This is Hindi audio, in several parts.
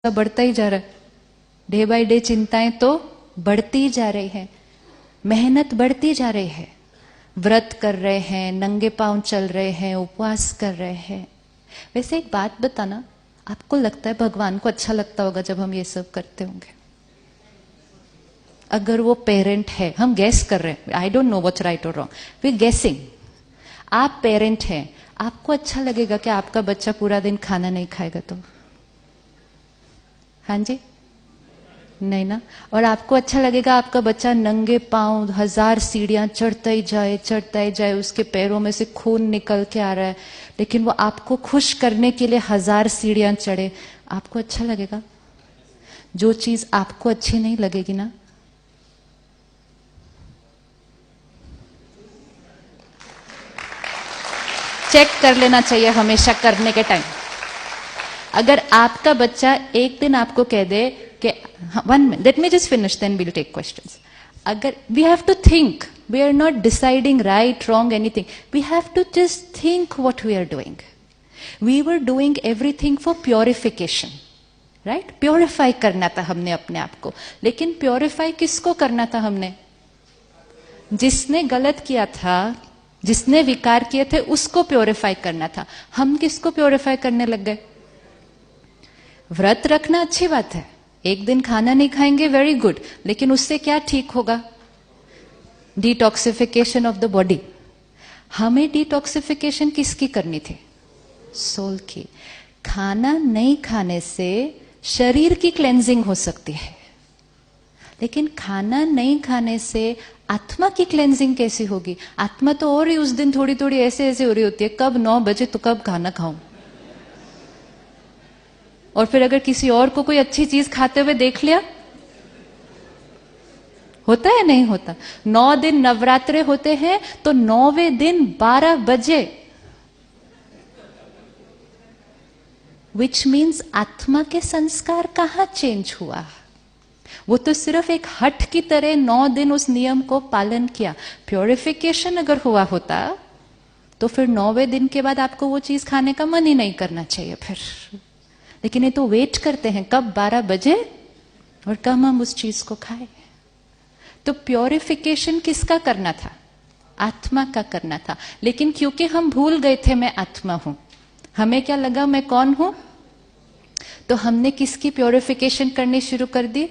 बढ़ता ही जा रहा है। डे बाय डे चिंताएं तो बढ़ती ही जा रही है, मेहनत बढ़ती जा रही है। व्रत कर रहे हैं, नंगे पांव चल रहे हैं, उपवास कर रहे हैं। वैसे एक बात बताना, आपको लगता है भगवान को अच्छा लगता होगा जब हम ये सब करते होंगे? अगर वो पेरेंट है, हम गैस कर रहे हैं, I don't know what's right और रॉन्ग, वी गेसिंग। आप पेरेंट हैं, आपको अच्छा लगेगा कि आपका बच्चा पूरा दिन खाना नहीं खाएगा तो? हाँ जी, नहीं ना। और आपको अच्छा लगेगा आपका बच्चा नंगे पांव 1000 सीढ़ियां चढ़ता ही जाए, उसके पैरों में से खून निकल के आ रहा है, लेकिन वो आपको खुश करने के लिए 1000 सीढ़ियां चढ़े, आपको अच्छा लगेगा? जो चीज आपको अच्छी नहीं लगेगी ना, चेक कर लेना चाहिए हमेशा करने के टाइम। अगर आपका बच्चा एक दिन आपको कह दे कि 1 minute, let me just finish, then we'll take questions. अगर we have to think, we are not deciding right wrong anything, we have to just think what we are doing. We were doing everything for purification, right? Purify करना था हमने अपने आप को, लेकिन प्योरिफाई किसको करना था हमने? जिसने गलत किया था, जिसने विकार किए थे, उसको प्योरिफाई करना था। हम किसको प्योरिफाई करने लग गए? व्रत रखना अच्छी बात है, एक दिन खाना नहीं खाएंगे, वेरी गुड, लेकिन उससे क्या ठीक होगा? Detoxification of the body. हमें डिटॉक्सिफिकेशन किसकी करनी थी? सोल की। खाना नहीं खाने से शरीर की क्लेंजिंग हो सकती है, लेकिन खाना नहीं खाने से आत्मा की क्लेंजिंग कैसी होगी? आत्मा तो और ही उस दिन थोड़ी थोड़ी ऐसे ऐसे हो रही होती है, कब 9 बजे तो कब खाना खाऊं। और फिर अगर किसी और को कोई अच्छी चीज खाते हुए देख लिया, होता है नहीं होता? 9 दिन नवरात्रे होते हैं तो 9वें दिन 12 बजे, विच मीन्स आत्मा के संस्कार कहां चेंज हुआ? वो तो सिर्फ एक हट की तरह 9 दिन उस नियम को पालन किया। प्योरिफिकेशन अगर हुआ होता तो फिर 9वें दिन के बाद आपको वो चीज खाने का मन ही नहीं करना चाहिए फिर। लेकिन ये तो वेट करते हैं कब 12 बजे और कब हम उस चीज को खाएं। तो प्योरिफिकेशन किसका करना था? आत्मा का करना था। लेकिन क्योंकि हम भूल गए थे मैं आत्मा हूं, हमें क्या लगा मैं कौन हूं, तो हमने किसकी प्योरिफिकेशन करनी शुरू कर दी?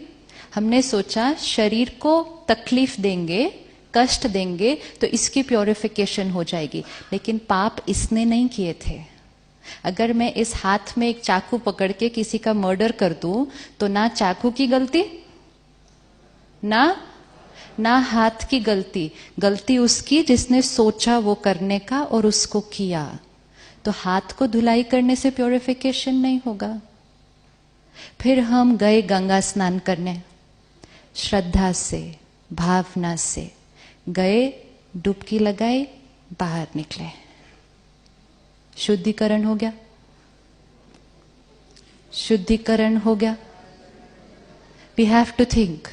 हमने सोचा शरीर को तकलीफ देंगे, कष्ट देंगे तो इसकी प्योरिफिकेशन हो जाएगी। लेकिन पाप इसने नहीं किए थे। अगर मैं इस हाथ में एक चाकू पकड़ के किसी का मर्डर कर दूं तो ना चाकू की गलती, ना हाथ की गलती, गलती उसकी जिसने सोचा वो करने का और उसको किया। तो हाथ को धुलाई करने से प्योरिफिकेशन नहीं होगा। फिर हम गए गंगा स्नान करने, श्रद्धा से, भावना से गए, डुबकी लगाई, बाहर निकले, शुद्धिकरण हो गया, शुद्धिकरण हो गया। We have to think.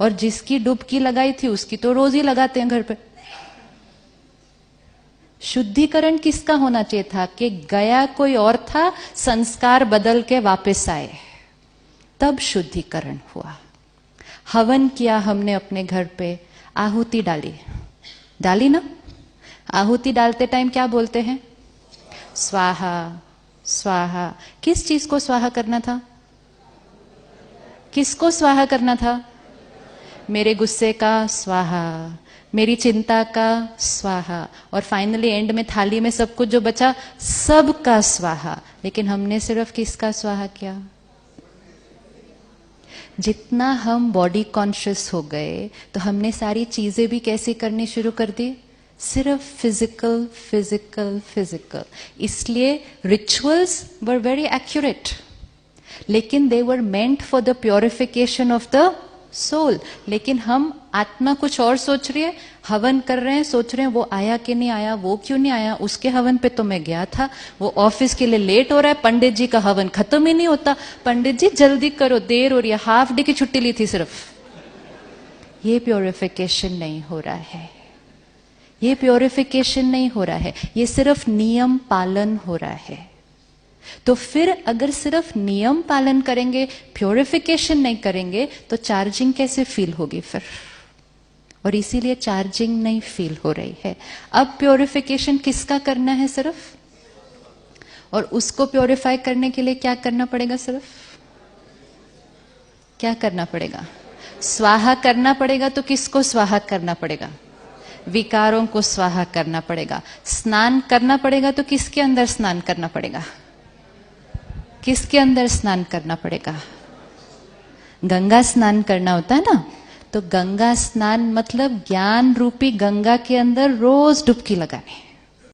और जिसकी डुबकी लगाई थी उसकी तो रोज ही लगाते हैं घर पे। शुद्धिकरण किसका होना चाहिए था? कि गया कोई और था, संस्कार बदल के वापस आए, तब शुद्धिकरण हुआ। हवन किया हमने अपने घर पे, आहुति डाली ना। आहुति डालते टाइम क्या बोलते हैं? स्वाहा स्वाहा। किस चीज को स्वाहा करना था? किसको स्वाहा करना था? मेरे गुस्से का स्वाहा, मेरी चिंता का स्वाहा, और फाइनली एंड में थाली में सब कुछ जो बचा सबका स्वाहा। लेकिन हमने सिर्फ किसका स्वाहा किया? जितना हम बॉडी कॉन्शियस हो गए तो हमने सारी चीजें भी कैसे करनी शुरू कर दी? सिर्फ फिजिकल फिजिकल फिजिकल। इसलिए रिचुअल्स वर वेरी एक्यूरेट, लेकिन they were meant for the purification of the soul. लेकिन हम आत्मा कुछ और सोच रही है, हवन कर रहे हैं, सोच रहे हैं वो आया कि नहीं आया, वो क्यों नहीं आया, उसके हवन पे तो मैं गया था, वो ऑफिस के लिए लेट हो रहा है, पंडित जी का हवन खत्म ही नहीं होता, पंडित जी जल्दी करो, देर हो रही है, हाफ डे की छुट्टी ली थी सिर्फ। ये प्योरिफिकेशन नहीं हो रहा है, ये प्योरिफिकेशन नहीं हो रहा है, ये सिर्फ नियम पालन हो रहा है। तो फिर अगर सिर्फ नियम पालन करेंगे, प्योरिफिकेशन नहीं करेंगे, तो चार्जिंग कैसे फील होगी फिर? और इसीलिए चार्जिंग नहीं फील हो रही है। अब प्योरिफिकेशन किसका करना है सिर्फ? और उसको प्योरीफाई करने के लिए क्या करना पड़ेगा? सिर्फ क्या करना पड़ेगा? स्वाहा करना पड़ेगा। तो किसको स्वाहा करना पड़ेगा? विकारों को स्वाहा करना पड़ेगा। स्नान करना पड़ेगा। तो किसके अंदर स्नान करना पड़ेगा? किसके अंदर स्नान करना पड़ेगा? गंगा स्नान करना होता है ना। तो गंगा स्नान मतलब ज्ञान रूपी गंगा के अंदर रोज डुबकी लगानी।